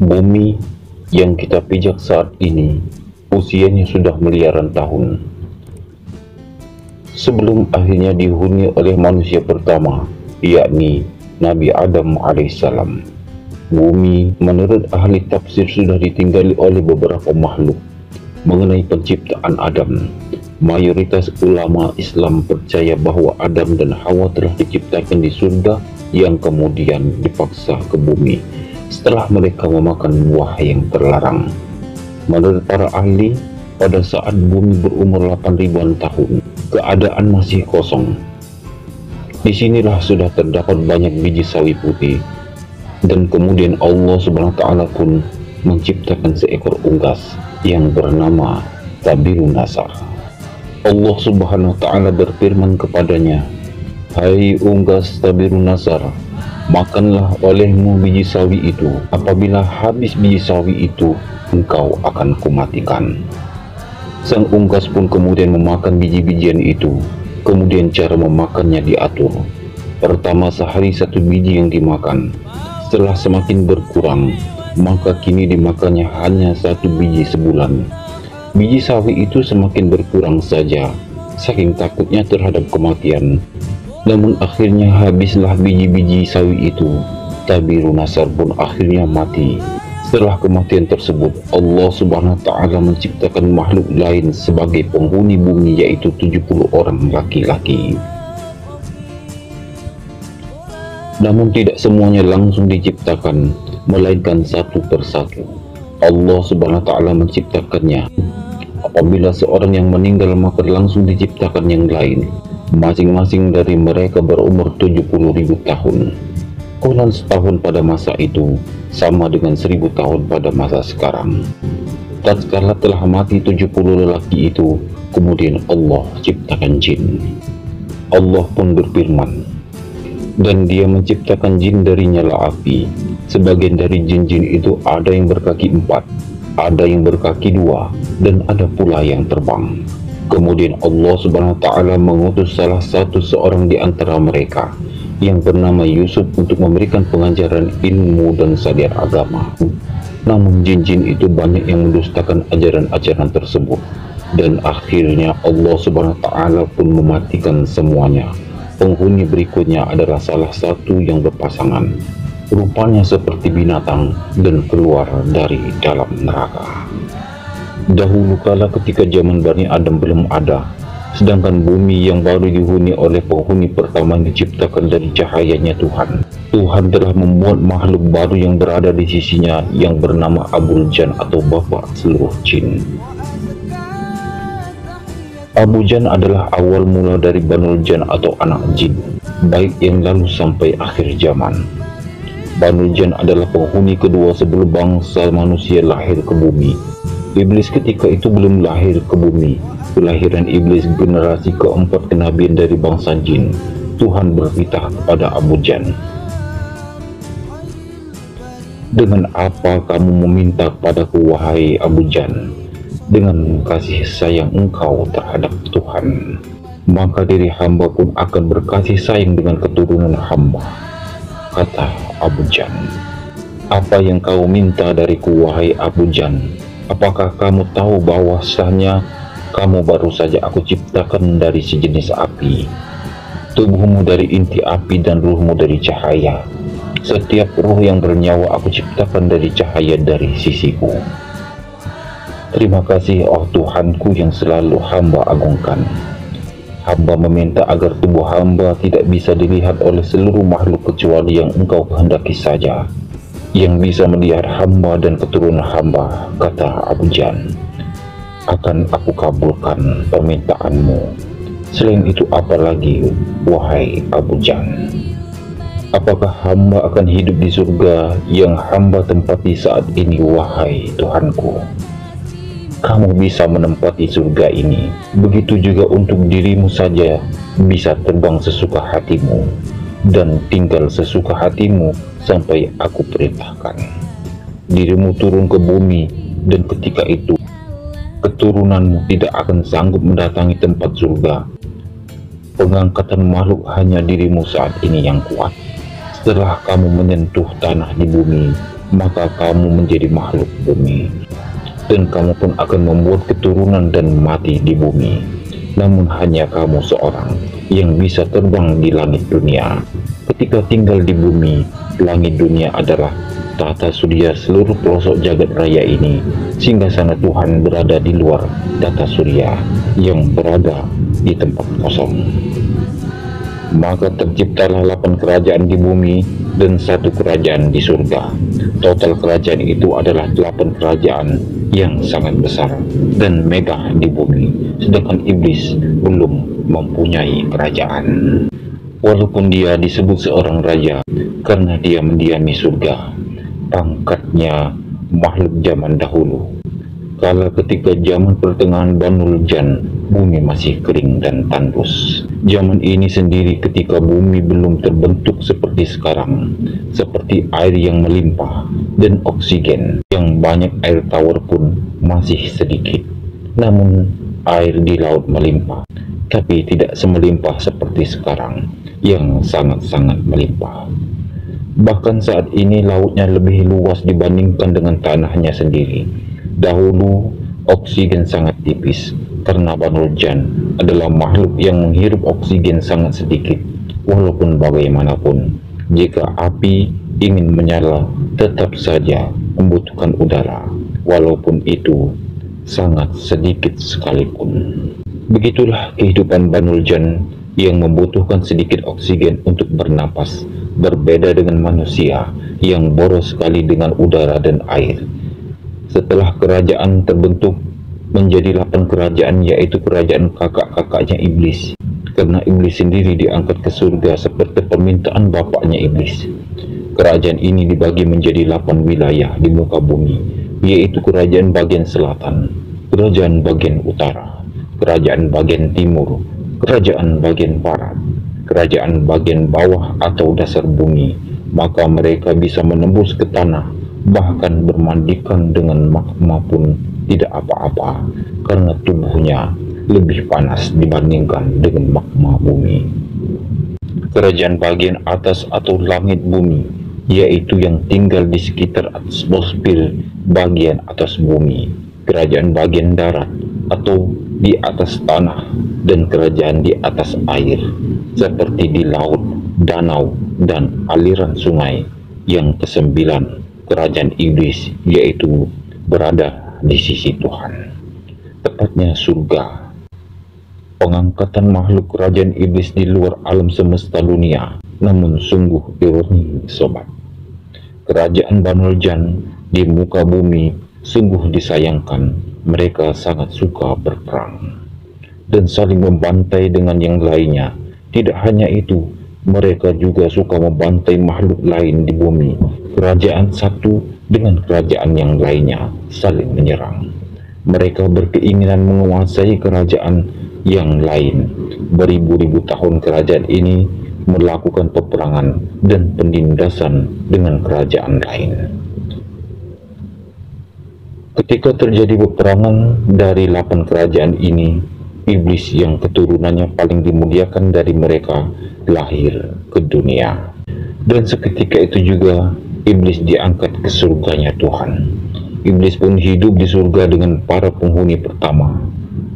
Bumi yang kita pijak saat ini usianya sudah miliaran tahun. Sebelum akhirnya dihuni oleh manusia pertama, yakni Nabi Adam alaihissalam, bumi menurut ahli tafsir sudah ditinggali oleh beberapa makhluk. Mengenai penciptaan Adam, mayoritas ulama Islam percaya bahwa Adam dan Hawa telah diciptakan di surga yang kemudian dipaksa ke bumi setelah mereka memakan buah yang terlarang. Menurut para ahli, pada saat bumi berumur 8 ribuan tahun, keadaan masih kosong. Disinilah sudah terdapat banyak biji sawi putih, dan kemudian Allah Subhanahu wa Ta'ala pun menciptakan seekor unggas yang bernama Tabirun Nasar. Allah Subhanahu wa Ta'ala berfirman kepadanya, "Hai unggas Tabirun Nasar, makanlah olehmu biji sawi itu. Apabila habis biji sawi itu, engkau akan kumatikan." Sang unggas pun kemudian memakan biji-bijian itu. Kemudian cara memakannya diatur. Pertama sehari 1 biji yang dimakan. Setelah semakin berkurang, maka kini dimakannya hanya 1 biji sebulan. Biji sawi itu semakin berkurang saja, saking takutnya terhadap kematian. Namun akhirnya habislah biji-biji sawi itu. Tabirun Nasar pun akhirnya mati. Setelah kematian tersebut, Allah Subhanahu wa Ta'ala menciptakan makhluk lain sebagai penghuni bumi, yaitu 70 orang laki-laki. Namun tidak semuanya langsung diciptakan, melainkan satu persatu. Allah Subhanahu wa Ta'ala menciptakannya. Apabila seorang yang meninggal, maka langsung diciptakan yang lain. Masing-masing dari mereka berumur 70.000 tahun. Konon setahun pada masa itu sama dengan 1000 tahun pada masa sekarang. Tatkala telah mati 70 lelaki itu, kemudian Allah ciptakan jin. Allah pun berfirman, "Dan dia menciptakan jin dari nyala api. Sebagian dari jin-jin itu ada yang berkaki 4, ada yang berkaki 2, dan ada pula yang terbang." Kemudian Allah Subhanahu wa Ta'ala mengutus salah satu seorang di antara mereka yang bernama Yusuf untuk memberikan pengajaran ilmu dan syariat agama. Namun jin-jin itu banyak yang mendustakan ajaran-ajaran tersebut, dan akhirnya Allah Subhanahu wa Ta'ala pun mematikan semuanya. Penghuni berikutnya adalah salah satu yang berpasangan, rupanya seperti binatang dan keluar dari dalam neraka. Dahulu kala ketika zaman Bani Adam belum ada, sedangkan bumi yang baru dihuni oleh penghuni pertama yang diciptakan dari cahayanya Tuhan. Tuhan telah membuat makhluk baru yang berada di sisinya yang bernama Abul Jan atau bapak seluruh jin. Abu Jan adalah awal mula dari Banul Jan atau anak jin, baik yang lalu sampai akhir zaman. Banul Jan adalah penghuni kedua sebelum bangsa manusia lahir ke bumi. Iblis ketika itu belum lahir ke bumi. Kelahiran iblis generasi keempat kenabian dari bangsa jin. Tuhan berfirman kepada Abu Jan, "Dengan apa kamu meminta kepadaku, wahai Abu Jan? Dengan kasih sayang engkau terhadap Tuhan, maka diri hamba pun akan berkasih sayang dengan keturunan hamba." Kata Abu Jan, "Apa yang kau minta dariku, wahai Abu Jan? Apakah kamu tahu bahwasanya kamu baru saja aku ciptakan dari sejenis api? Tubuhmu dari inti api dan ruhmu dari cahaya. Setiap ruh yang bernyawa aku ciptakan dari cahaya dari sisiku. Terima kasih, oh Tuhanku yang selalu hamba agungkan. Hamba meminta agar tubuh hamba tidak bisa dilihat oleh seluruh makhluk kecuali yang engkau kehendaki saja, yang bisa melihat hamba dan keturunan hamba." Kata Abu Jan, "Akan aku kabulkan permintaanmu. Selain itu apa lagi, wahai Abu Jan? Apakah hamba akan hidup di surga yang hamba tempati saat ini, wahai Tuhanku? Kamu bisa menempati surga ini. Begitu juga untuk dirimu saja, bisa terbang sesuka hatimu dan tinggal sesuka hatimu sampai aku perintahkan. Dirimu turun ke bumi, dan ketika itu keturunanmu tidak akan sanggup mendatangi tempat surga. Pengangkatan makhluk hanya dirimu saat ini yang kuat. Setelah kamu menyentuh tanah di bumi, maka kamu menjadi makhluk bumi, dan kamu pun akan membuat keturunan dan mati di bumi. Namun hanya kamu seorang yang bisa terbang di langit dunia. Ketika tinggal di bumi, langit dunia adalah tata surya seluruh pelosok jagat raya ini. Singgasana Tuhan berada di luar tata surya yang berada di tempat kosong. Maka terciptalah 8 kerajaan di bumi dan 1 kerajaan di surga. Total kerajaan itu adalah 8 kerajaan yang sangat besar dan megah di bumi, sedangkan iblis belum mempunyai kerajaan. Walaupun dia disebut seorang raja karena dia mendiami surga, pangkatnya makhluk zaman dahulu. Kala ketika zaman pertengahan Banul Jan, bumi masih kering dan tandus. Zaman ini sendiri ketika bumi belum terbentuk seperti sekarang, seperti air yang melimpah dan oksigen yang banyak, air tawar pun masih sedikit. Namun air di laut melimpah, tapi tidak semelimpah seperti sekarang yang sangat-sangat melimpah. Bahkan saat ini lautnya lebih luas dibandingkan dengan tanahnya sendiri. Dahulu oksigen sangat tipis karena Banul Jan adalah makhluk yang menghirup oksigen sangat sedikit. Walaupun bagaimanapun, jika api ingin menyala tetap saja membutuhkan udara, walaupun itu sangat sedikit sekalipun. Begitulah kehidupan Banul Jan yang membutuhkan sedikit oksigen untuk bernapas, berbeda dengan manusia yang boros sekali dengan udara dan air. Setelah kerajaan terbentuk menjadi 8 kerajaan, yaitu kerajaan kakak-kakaknya iblis, karena iblis sendiri diangkat ke surga seperti permintaan bapaknya iblis. Kerajaan ini dibagi menjadi 8 wilayah di muka bumi, yaitu kerajaan bagian selatan, kerajaan bagian utara, kerajaan bagian timur, kerajaan bagian barat, kerajaan bagian bawah atau dasar bumi. Maka mereka bisa menembus ke tanah, bahkan bermandikan dengan magma pun tidak apa-apa, karena tubuhnya lebih panas dibandingkan dengan magma bumi. Kerajaan bagian atas atau langit bumi, yaitu yang tinggal di sekitar atmosfer bagian atas bumi, kerajaan bagian darat atau di atas tanah, dan kerajaan di atas air seperti di laut, danau, dan aliran sungai. Yang kesembilan, kerajaan iblis, yaitu berada di sisi Tuhan, tepatnya surga. Pengangkatan makhluk kerajaan iblis di luar alam semesta dunia, namun sungguh ironi sobat. Kerajaan Banul Jan di muka bumi sungguh disayangkan. Mereka sangat suka berperang dan saling membantai dengan yang lainnya. Tidak hanya itu, mereka juga suka membantai makhluk lain di bumi. Kerajaan satu dengan kerajaan yang lainnya saling menyerang. Mereka berkeinginan menguasai kerajaan yang lain. Beribu-ribu tahun kerajaan ini melakukan peperangan dan penindasan dengan kerajaan lain. Ketika terjadi peperangan dari 8 kerajaan ini, iblis yang keturunannya paling dimuliakan dari mereka lahir ke dunia. Dan seketika itu juga iblis diangkat ke surganya Tuhan. Iblis pun hidup di surga dengan para penghuni pertama.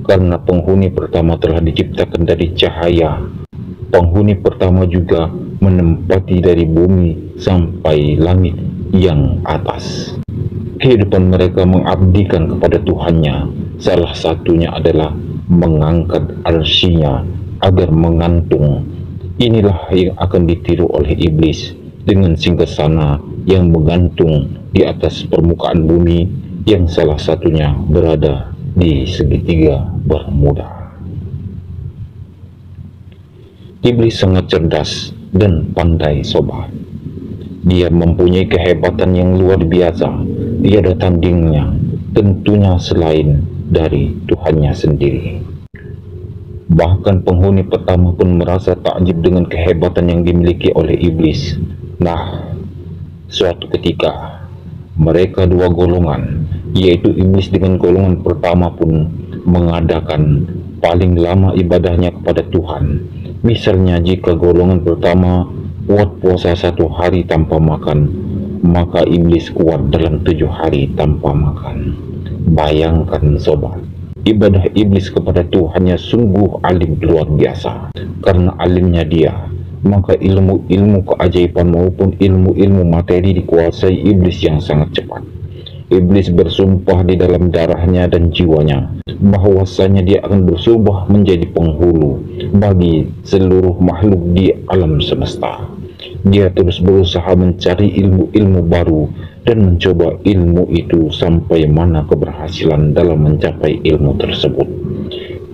Karena penghuni pertama telah diciptakan dari cahaya, penghuni pertama juga menempati dari bumi sampai langit yang atas. Kehidupan mereka mengabdikan kepada Tuhannya. Salah satunya adalah mengangkat arsy-Nya agar mengantung. Inilah yang akan ditiru oleh iblis dengan singgasana yang menggantung di atas permukaan bumi, yang salah satunya berada di segitiga Bermuda. Iblis sangat cerdas dan pandai sobat. Dia mempunyai kehebatan yang luar biasa. Tiada tandingnya, tentunya selain dari Tuhannya sendiri. Bahkan penghuni pertama pun merasa takjub dengan kehebatan yang dimiliki oleh iblis. Nah, suatu ketika mereka dua golongan, yaitu iblis dengan golongan pertama pun mengadakan paling lama ibadahnya kepada Tuhan. Misalnya jika golongan pertama buat puasa 1 hari tanpa makan, maka iblis kuat dalam 7 hari tanpa makan. Bayangkan sobat, ibadah iblis kepada Tuhannya sungguh alim luar biasa. Karena alimnya dia, maka ilmu-ilmu keajaiban maupun ilmu-ilmu materi dikuasai iblis yang sangat cepat. Iblis bersumpah di dalam darahnya dan jiwanya bahwasanya dia akan berubah menjadi penghulu bagi seluruh makhluk di alam semesta. Dia terus berusaha mencari ilmu-ilmu baru dan mencoba ilmu itu sampai mana keberhasilan dalam mencapai ilmu tersebut.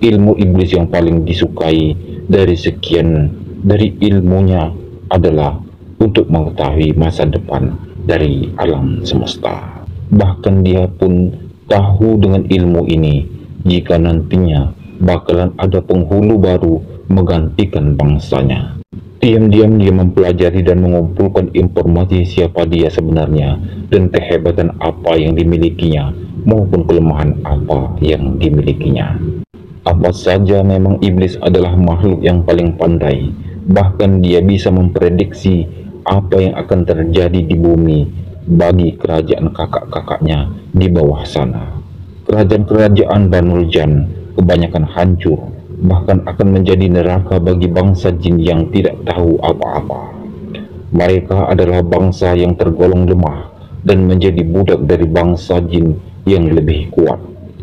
Ilmu iblis yang paling disukai dari sekian dari ilmunya adalah untuk mengetahui masa depan dari alam semesta. Bahkan dia pun tahu dengan ilmu ini jika nantinya bakalan ada penghulu baru menggantikan bangsanya. Diam-diam dia mempelajari dan mengumpulkan informasi siapa dia sebenarnya dan kehebatan apa yang dimilikinya maupun kelemahan apa yang dimilikinya. Apa saja memang iblis adalah makhluk yang paling pandai. Bahkan dia bisa memprediksi apa yang akan terjadi di bumi bagi kerajaan kakak-kakaknya di bawah sana. Kerajaan-kerajaan Banul Jan kebanyakan hancur, bahkan akan menjadi neraka bagi bangsa jin yang tidak tahu apa-apa. Mereka adalah bangsa yang tergolong lemah dan menjadi budak dari bangsa jin yang lebih kuat.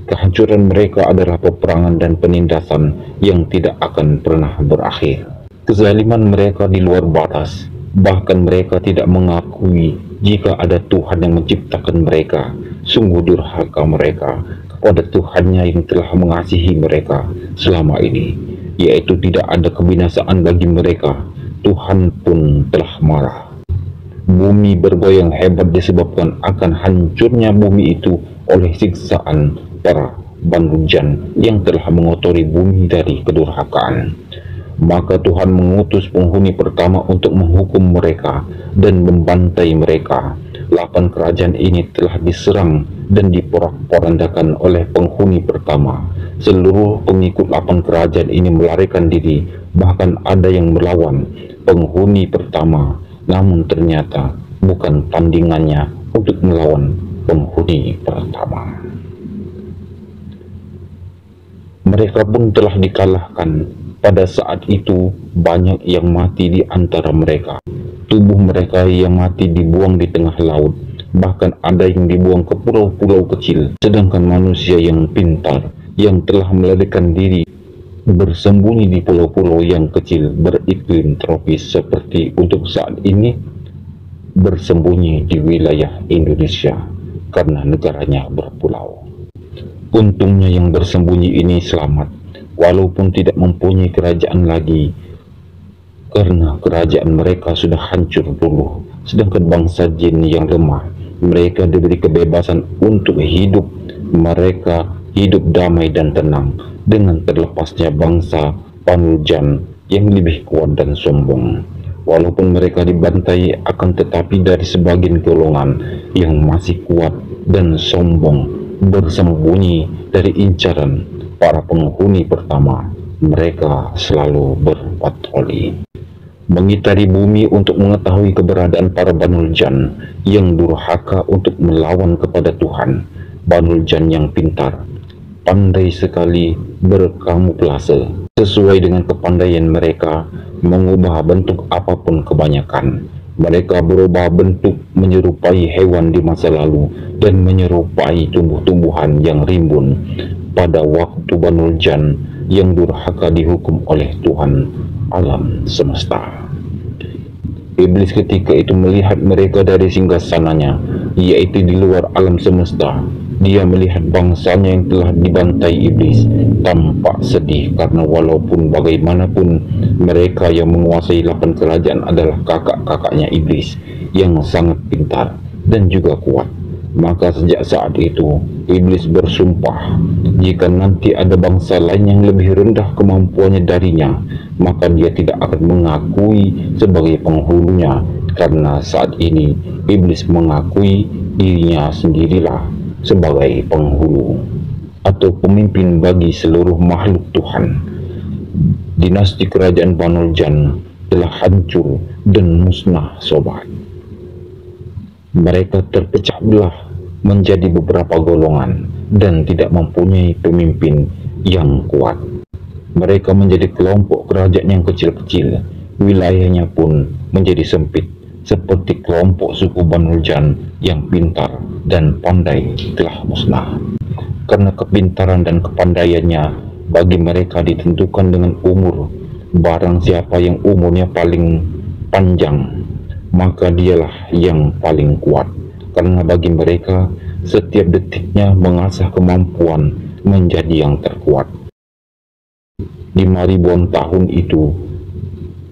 Kehancuran mereka adalah peperangan dan penindasan yang tidak akan pernah berakhir. Kezaliman mereka di luar batas, bahkan mereka tidak mengakui jika ada Tuhan yang menciptakan mereka. Sungguh durhaka mereka kepada Tuhannya yang telah mengasihi mereka selama ini, yaitu tidak ada kebinasaan bagi mereka. Tuhan pun telah marah. Bumi bergoyang hebat disebabkan akan hancurnya bumi itu oleh siksaan para Banul Jan yang telah mengotori bumi dari kedurhakaan. Maka Tuhan mengutus penghuni pertama untuk menghukum mereka dan membantai mereka. 8 kerajaan ini telah diserang dan diporak-porandakan oleh penghuni pertama. Seluruh pengikut 8 kerajaan ini melarikan diri, bahkan ada yang melawan penghuni pertama, namun ternyata bukan tandingannya untuk melawan penghuni pertama. Mereka pun telah dikalahkan. Pada saat itu banyak yang mati di antara mereka. Tubuh mereka yang mati dibuang di tengah laut, bahkan ada yang dibuang ke pulau-pulau kecil. Sedangkan manusia yang pintar yang telah melarikan diri bersembunyi di pulau-pulau yang kecil beriklim tropis seperti untuk saat ini bersembunyi di wilayah Indonesia karena negaranya berpulau. Untungnya yang bersembunyi ini selamat, walaupun tidak mempunyai kerajaan lagi, karena kerajaan mereka sudah hancur dulu. Sedangkan bangsa jin yang lemah, mereka diberi kebebasan untuk hidup. Mereka hidup damai dan tenang dengan terlepasnya bangsa Banul Jan yang lebih kuat dan sombong. Walaupun mereka dibantai, akan tetapi dari sebagian golongan yang masih kuat dan sombong bersembunyi dari incaran para penghuni pertama, mereka selalu berpatroli mengitari bumi untuk mengetahui keberadaan para Banul Jan yang durhaka untuk melawan kepada Tuhan. Banul Jan yang pintar, pandai sekali berkamuflase. Sesuai dengan kepandaian mereka, mengubah bentuk apapun kebanyakan. Mereka berubah bentuk menyerupai hewan di masa lalu dan menyerupai tumbuh-tumbuhan yang rimbun pada waktu Banul Jan yang durhaka dihukum oleh Tuhan alam semesta. Iblis ketika itu melihat mereka dari singgasananya, yaitu di luar alam semesta. Dia melihat bangsanya yang telah dibantai iblis, tampak sedih karena walaupun bagaimanapun mereka yang menguasai 8 kerajaan adalah kakak-kakaknya iblis yang sangat pintar dan juga kuat. Maka sejak saat itu iblis bersumpah, jika nanti ada bangsa lain yang lebih rendah kemampuannya darinya, maka dia tidak akan mengakui sebagai penghulunya. Karena saat ini iblis mengakui dirinya sendirilah sebagai penghulu atau pemimpin bagi seluruh makhluk Tuhan. Dinasti kerajaan Banu Jan telah hancur dan musnah, sobat. Mereka terpecah belah menjadi beberapa golongan dan tidak mempunyai pemimpin yang kuat. Mereka menjadi kelompok kerajaan yang kecil-kecil, wilayahnya pun menjadi sempit, seperti kelompok suku Banu Jan yang pintar dan pandai telah musnah. Karena kepintaran dan kepandaiannya, bagi mereka ditentukan dengan umur. Barang siapa yang umurnya paling panjang, maka dialah yang paling kuat. Karena bagi mereka, setiap detiknya mengasah kemampuan menjadi yang terkuat. Di 5.000-an tahun itu,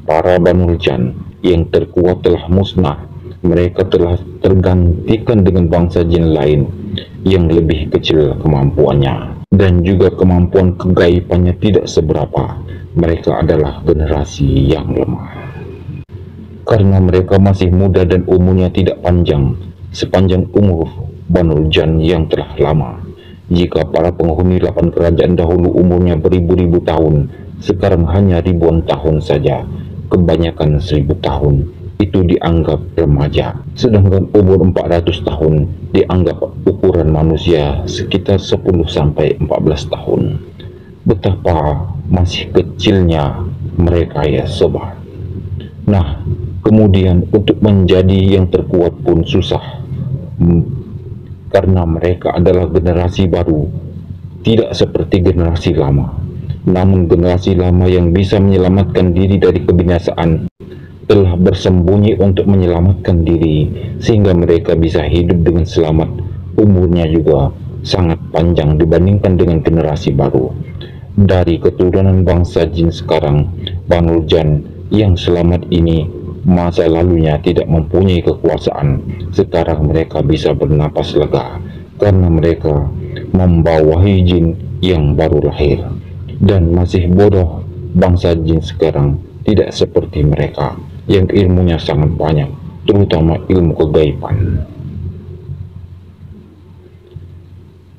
para Banu Jan yang terkuat telah musnah. Mereka telah tergantikan dengan bangsa jin lain yang lebih kecil kemampuannya, dan juga kemampuan kegaibannya tidak seberapa. Mereka adalah generasi yang lemah. Karena mereka masih muda dan umurnya tidak panjang, sepanjang umur Banu Jan yang telah lama. Jika para penghuni 8 kerajaan dahulu umurnya beribu-ribu tahun, sekarang hanya ribuan tahun saja, kebanyakan 1.000 tahun, itu dianggap remaja. Sedangkan umur 400 tahun dianggap ukuran manusia sekitar 10-14 tahun. Betapa masih kecilnya mereka ya sobat. Nah, kemudian untuk menjadi yang terkuat pun susah. Karena mereka adalah generasi baru, tidak seperti generasi lama. Namun generasi lama yang bisa menyelamatkan diri dari kebinasaan telah bersembunyi untuk menyelamatkan diri, sehingga mereka bisa hidup dengan selamat. Umurnya juga sangat panjang dibandingkan dengan generasi baru. Dari keturunan bangsa jin sekarang, Banu Jan yang selamat ini, masa lalunya tidak mempunyai kekuasaan. Sekarang mereka bisa bernapas lega karena mereka membawahi jin yang baru lahir. Dan masih bodoh, bangsa jin sekarang tidak seperti mereka yang ilmunya sangat banyak, terutama ilmu kegaiban.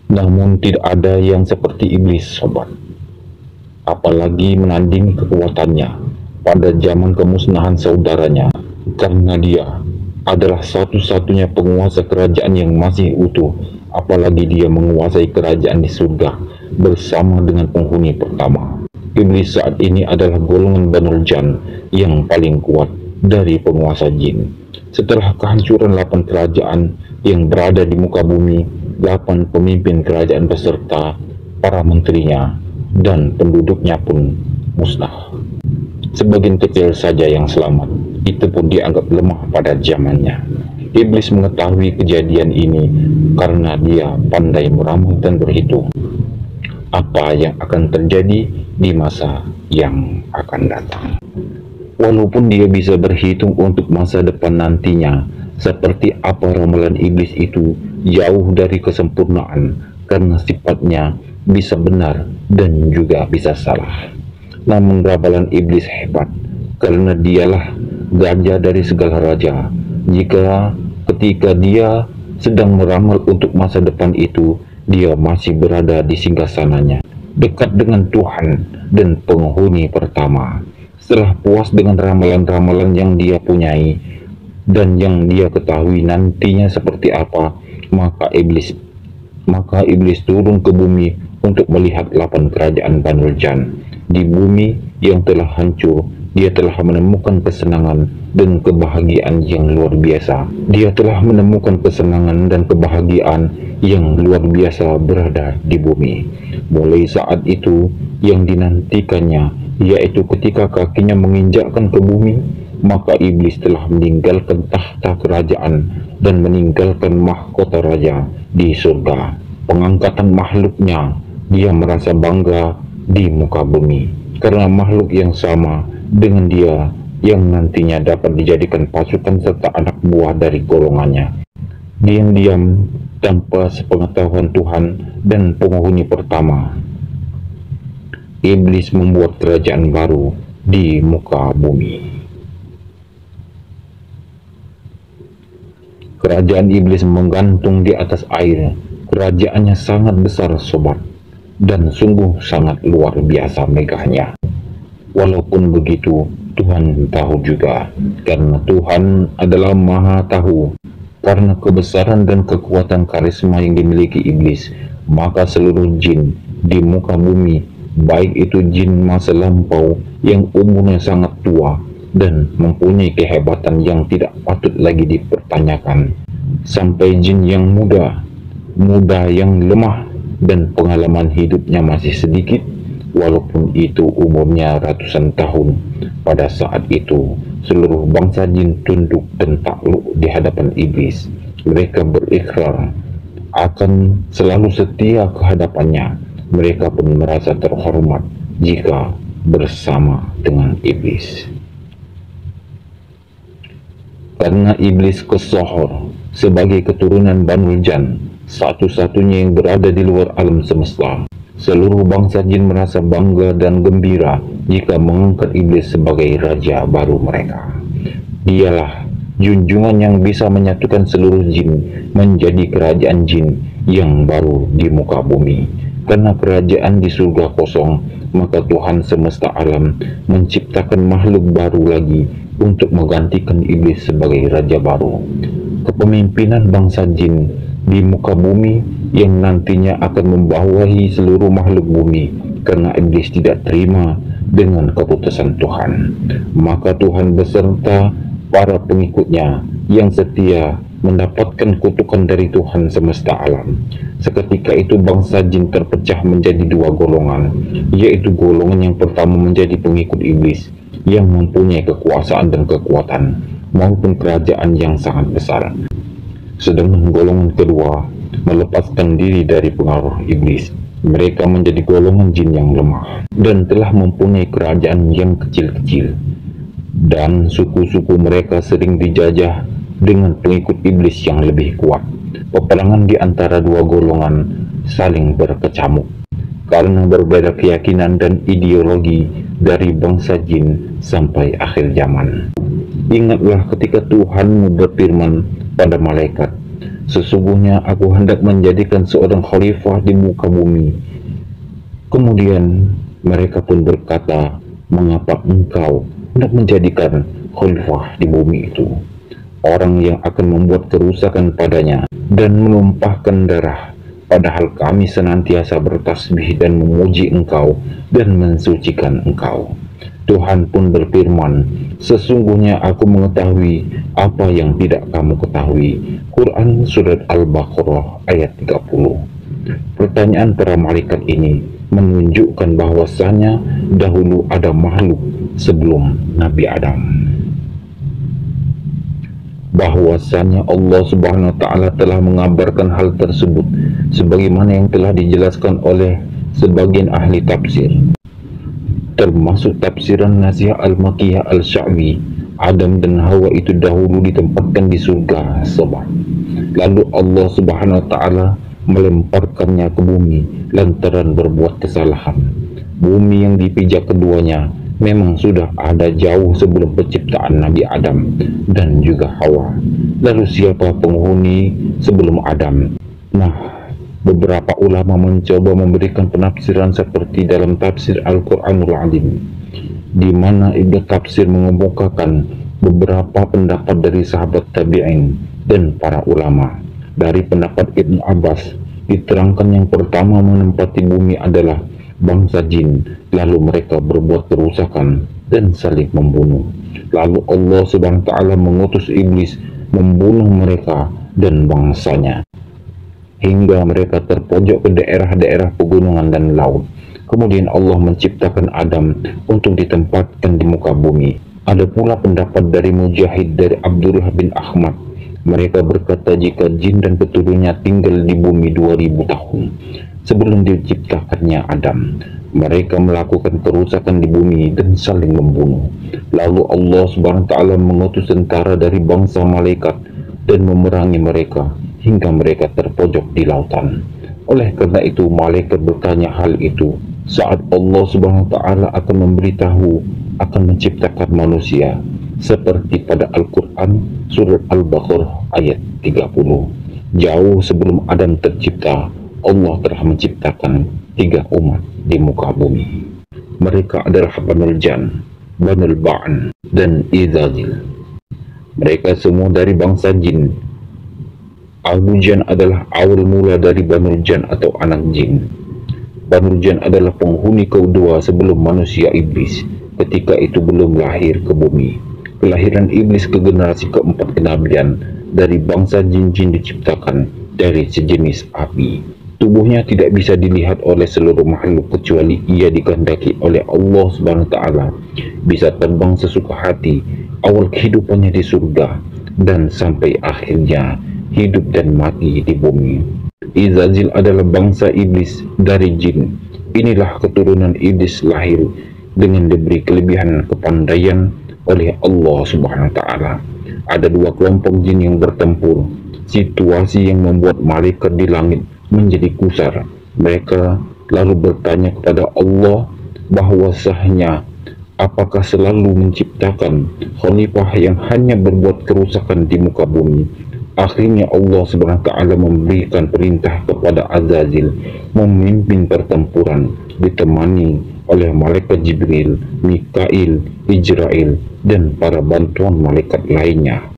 Namun tidak ada yang seperti iblis, sobat. Apalagi menandingi kekuatannya pada zaman kemusnahan saudaranya, karena dia adalah satu-satunya penguasa kerajaan yang masih utuh. Apalagi dia menguasai kerajaan di surga bersama dengan penghuni pertama. Iblis saat ini adalah golongan Banu Jan yang paling kuat dari penguasa jin. Setelah kehancuran 8 kerajaan yang berada di muka bumi, 8 pemimpin kerajaan beserta para menterinya dan penduduknya pun musnah. Sebagian kecil saja yang selamat, itu pun dianggap lemah pada zamannya. Iblis mengetahui kejadian ini karena dia pandai meramal dan berhitung apa yang akan terjadi di masa yang akan datang. Walaupun dia bisa berhitung untuk masa depan nantinya, seperti apa ramalan iblis itu jauh dari kesempurnaan, karena sifatnya bisa benar dan juga bisa salah. Namun ramalan iblis hebat, karena dialah gajah dari segala raja. Jika ketika dia sedang meramal untuk masa depan itu, dia masih berada di singgasananya, dekat dengan Tuhan dan penghuni pertama. Setelah puas dengan ramalan-ramalan yang dia punyai dan yang dia ketahui nantinya seperti apa, maka iblis turun ke bumi untuk melihat 8 kerajaan Banu Jan. Di bumi yang telah hancur, dia telah menemukan kesenangan dan kebahagiaan yang luar biasa. Dia telah menemukan kesenangan dan kebahagiaan yang luar biasa berada di bumi. Mulai saat itu yang dinantikannya, yaitu ketika kakinya menginjakkan ke bumi, maka iblis telah meninggalkan tahta kerajaan dan meninggalkan mahkota raja di surga. Pengangkatan makhluknya, dia merasa bangga di muka bumi karena makhluk yang sama dengan dia yang nantinya dapat dijadikan pasukan serta anak buah dari golongannya. Diam-diam tanpa sepengetahuan Tuhan dan penghuni pertama, iblis membuat kerajaan baru di muka bumi. Kerajaan iblis menggantung di atas air. Kerajaannya sangat besar, sobat, dan sungguh sangat luar biasa megahnya. Walaupun begitu, Tuhan tahu juga, karena Tuhan adalah Maha Tahu. Karena kebesaran dan kekuatan karisma yang dimiliki iblis, maka seluruh jin di muka bumi, baik itu jin masa lampau yang umurnya sangat tua dan mempunyai kehebatan yang tidak patut lagi dipertanyakan, sampai jin yang muda yang lemah dan pengalaman hidupnya masih sedikit, walaupun itu umurnya ratusan tahun. Pada saat itu, seluruh bangsa jin tunduk dan takluk di hadapan iblis. Mereka berikrar akan selalu setia ke hadapannya. Mereka pun merasa terhormat jika bersama dengan iblis. Karena iblis kesohor sebagai keturunan Banu Jan, satu-satunya yang berada di luar alam semesta, seluruh bangsa jin merasa bangga dan gembira jika mengangkat iblis sebagai raja baru mereka. Dialah junjungan yang bisa menyatukan seluruh jin menjadi kerajaan jin yang baru di muka bumi. Karena kerajaan di surga kosong, maka Tuhan semesta alam menciptakan makhluk baru lagi untuk menggantikan iblis sebagai raja baru. Kepemimpinan bangsa jin di muka bumi yang nantinya akan membawahi seluruh makhluk bumi, karena iblis tidak terima dengan keputusan Tuhan. Maka Tuhan beserta para pengikutnya yang setia mendapatkan kutukan dari Tuhan semesta alam. Seketika itu bangsa jin terpecah menjadi dua golongan, yaitu golongan yang pertama menjadi pengikut iblis yang mempunyai kekuasaan dan kekuatan maupun kerajaan yang sangat besar, sedangkan golongan kedua melepaskan diri dari pengaruh iblis. Mereka menjadi golongan jin yang lemah dan telah mempunyai kerajaan yang kecil-kecil, dan suku-suku mereka sering dijajah dengan pengikut iblis yang lebih kuat. Peperangan di antara dua golongan saling berkecamuk karena berbeda keyakinan dan ideologi dari bangsa jin sampai akhir zaman. Ingatlah ketika Tuhanmu berfirman pada malaikat, "Sesungguhnya aku hendak menjadikan seorang khalifah di muka bumi." Kemudian mereka pun berkata, "Mengapa engkau hendak menjadikan khalifah di bumi itu? Orang yang akan membuat kerusakan padanya dan menumpahkan darah, padahal kami senantiasa bertasbih dan memuji engkau dan mensucikan engkau." Tuhan pun berfirman, "Sesungguhnya aku mengetahui apa yang tidak kamu ketahui." Quran Surat Al-Baqarah ayat 30. Pertanyaan para malaikat ini menunjukkan bahwasanya dahulu ada makhluk sebelum Nabi Adam. Bahwasanya Allah Subhanahu wa taala telah mengabarkan hal tersebut sebagaimana yang telah dijelaskan oleh sebagian ahli tafsir, termasuk tafsiran Nasih Al-Makiyah Al-Sya'bi. Adam dan Hawa itu dahulu ditempatkan di surga Sabah, lalu Allah Subhanahu wa taala melemparkannya ke bumi lantaran berbuat kesalahan. Bumi yang dipijak keduanya memang sudah ada jauh sebelum penciptaan Nabi Adam dan juga Hawa. Lalu siapa penghuni sebelum Adam? Nah, beberapa ulama mencoba memberikan penafsiran seperti dalam tafsir Al-Quranul Azim, di mana Ibnu Katsir mengemukakan beberapa pendapat dari sahabat tabi'in dan para ulama. Dari pendapat Ibnu Abbas, diterangkan yang pertama menempati bumi adalah bangsa jin, lalu mereka berbuat kerusakan dan saling membunuh. Lalu Allah Subhanahu wa taala mengutus iblis membunuh mereka dan bangsanya hingga mereka terpojok ke daerah-daerah pegunungan dan laut. Kemudian Allah menciptakan Adam untuk ditempatkan di muka bumi. Ada pula pendapat dari Mujahid dari Abdullah bin Ahmad. Mereka berkata jika jin dan keturunannya tinggal di bumi 2000 tahun sebelum diciptakannya Adam, mereka melakukan kerusakan di bumi dan saling membunuh. Lalu Allah Subhanahu wa taala mengutus tentara dari bangsa malaikat dan memerangi mereka hingga mereka terpojok di lautan. Oleh karena itu malaikat bertanya hal itu saat Allah Subhanahu wa taala akan memberitahu akan menciptakan manusia, seperti pada Al-Quran Surat Al-Baqarah ayat 30. Jauh sebelum Adam tercipta, Allah telah menciptakan 3 umat di muka bumi. Mereka adalah Banul Jan, Banul Ba'an, dan Izazil. Mereka semua dari bangsa jin Abu Jan adalah awal mula dari Banu Jan atau anak jin. Banu Jan adalah penghuni kedua sebelum manusia iblis, ketika itu belum lahir ke bumi. Kelahiran iblis ke generasi keempat kenabian dari bangsa jin-jin diciptakan dari sejenis api. Tubuhnya tidak bisa dilihat oleh seluruh makhluk kecuali ia dikehendaki oleh Allah Subhanahu wa taala. Bisa terbang sesuka hati, awal kehidupannya di surga dan sampai akhirnya hidup dan mati di bumi. Izazil adalah bangsa iblis dari jin. Inilah keturunan iblis lahir dengan diberi kelebihan kepandaian oleh Allah Subhanahu wa taala. Ada dua kelompok jin yang bertempur. Situasi yang membuat malaikat di langit menjadi gusar. Mereka lalu bertanya kepada Allah bahwasanya apakah selalu menciptakan khalifah yang hanya berbuat kerusakan di muka bumi. Akhirnya Allah Subhanahu wa taala memberikan perintah kepada Azazil memimpin pertempuran ditemani oleh malaikat Jibril, Mikail, Israel, dan para bantuan malaikat lainnya.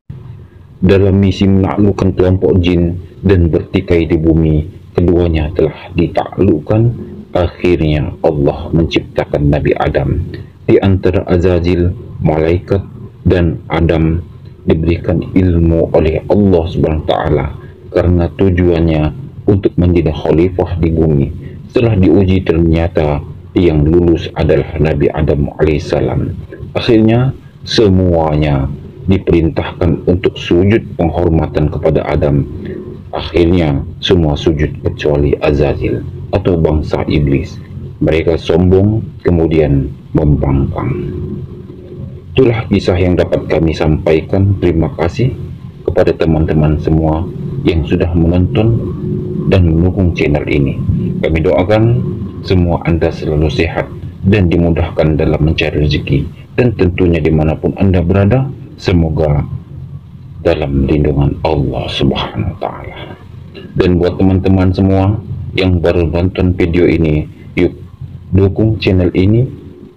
Dalam misi menaklukkan kelompok jin dan bertikai di bumi, keduanya telah ditaklukkan. Akhirnya Allah menciptakan Nabi Adam. Di antara Azazil, malaikat, dan Adam diberikan ilmu oleh Allah Subhanahu wa taala karena tujuannya untuk menjadi khalifah di bumi. Setelah diuji ternyata yang lulus adalah Nabi Adam alaihissalam. Akhirnya semuanya diperintahkan untuk sujud penghormatan kepada Adam. Akhirnya semua sujud kecuali Azazil atau bangsa iblis. Mereka sombong kemudian membangkang. Itulah kisah yang dapat kami sampaikan. Terima kasih kepada teman-teman semua yang sudah menonton dan mendukung channel ini. Kami doakan semua Anda selalu sehat dan dimudahkan dalam mencari rezeki, dan tentunya dimanapun Anda berada, semoga dalam lindungan Allah Subhanahu wa taala. Dan buat teman-teman semua yang baru nonton video ini, yuk dukung channel ini,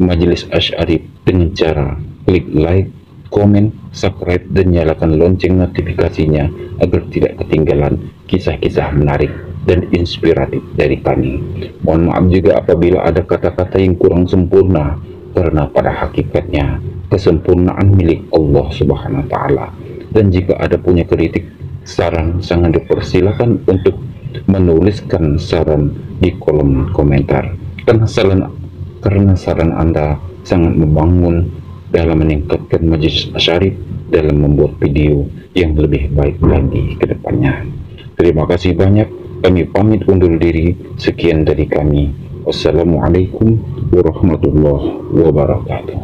Majelis Asy'ari, dengan cara klik like, komen, subscribe, dan nyalakan lonceng notifikasinya agar tidak ketinggalan kisah-kisah menarik dan inspiratif dari kami. Mohon maaf juga apabila ada kata-kata yang kurang sempurna, karena pada hakikatnya kesempurnaan milik Allah Subhanahu wa taala. Dan jika ada punya kritik, saran, sangat dipersilakan untuk menuliskan saran di kolom komentar. Karena saran Anda sangat membangun dalam meningkatkan Majelis Asy'ari dalam membuat video yang lebih baik lagi ke depannya. Terima kasih banyak. Kami pamit undur diri. Sekian dari kami. Wassalamualaikum warahmatullahi wabarakatuh.